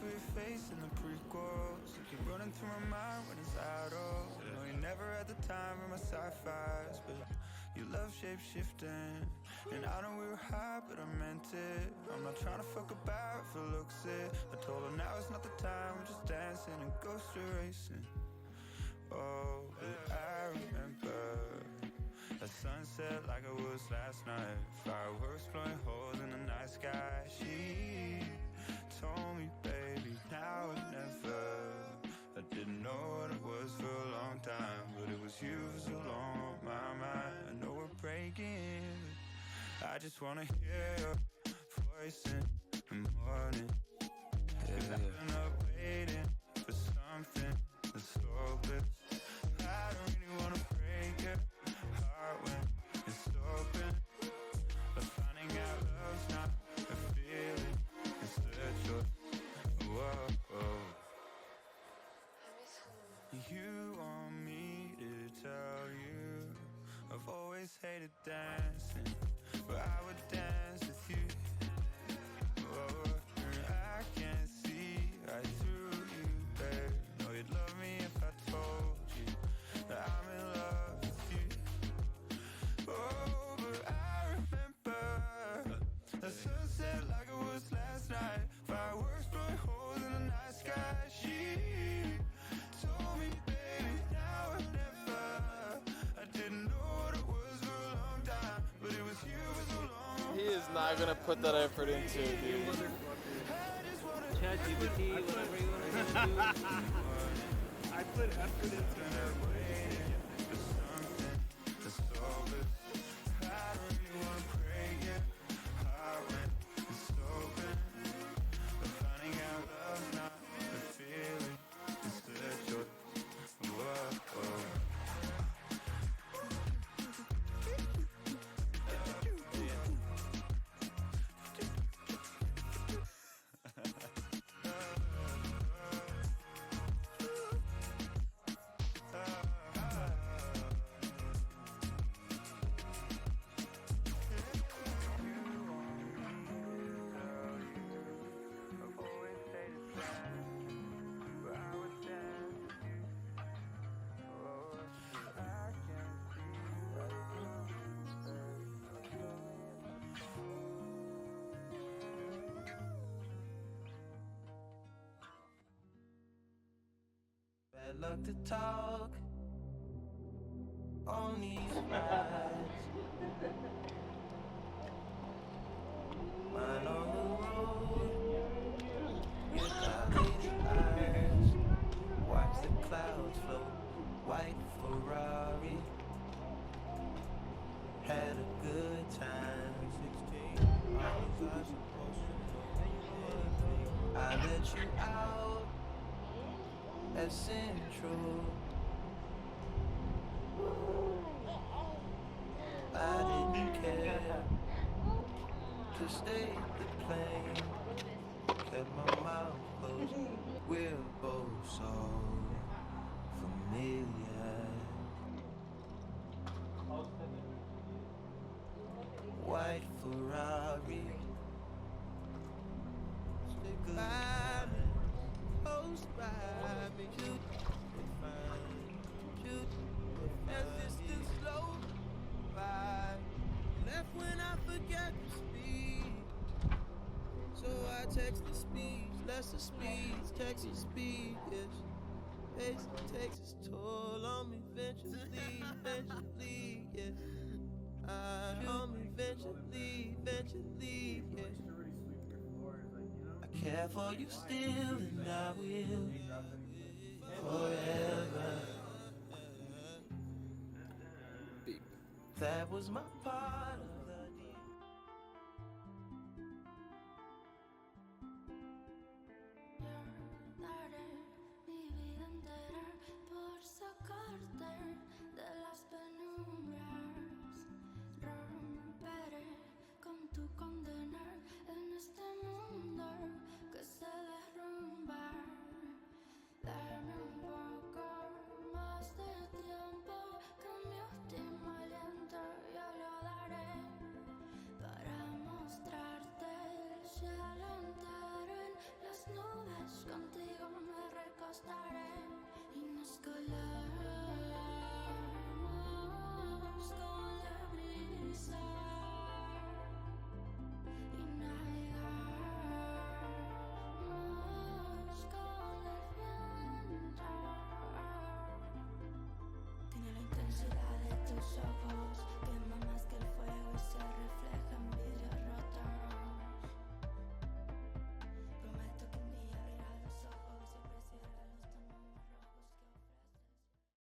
for your face in the prequels. You keep running through my mind when it's idle. I know you never had the time for my sci-fis, but you love shape-shifting. And I know we were high, but I meant it. I'm not trying to fuck about if it looks it. I told her now it's not the time, we're just dancing and ghost erasing. Oh, but I remember a sunset like it was last night. Fireworks blowing holes in the night sky. She told me, baby, now or never. I didn't know what it was for a long time, but it was you for so long on my mind. I know we're breaking, I just wanna hear your voice in the morning. Cause I've been up waiting for something that's hopeless. I don't really wanna break your heart when it's open, but finding out love's not a feeling, it's the choice. Whoa, whoa. You want me to tell you I've always hated dancing, but I would dance with you. Oh, I can't see right through you, babe. Know you'd love me if I told you that I'm in love with you. Oh, but I remember the sunset like it was last night. Fireworks blowing holes in the night sky. She told me, baby, now or never. I didn't know what it was for a long time, but it was you for so long. He is not gonna put that effort into it, dude. ChatGPT, whatever you want to do. I put effort into it. Bad luck to talk on these rides. Mine on the road, your dilated eyes. Watch the clouds float, white Ferrari. Had a good time. 16, I let you out at Central. I didn't care to stay the plane. Kept my mouth closed. We're both so familiar. White Ferrari. Stick by me, close by me. Shoot, shoot, as this too slow by. Left when I forgot to speed, so I text the speeds, lesser speeds, Texas speed, yes. Pace takes its toll on me eventually, eventually, yes. On me eventually, eventually, yes. I care for you still, and I will forever. That was my part of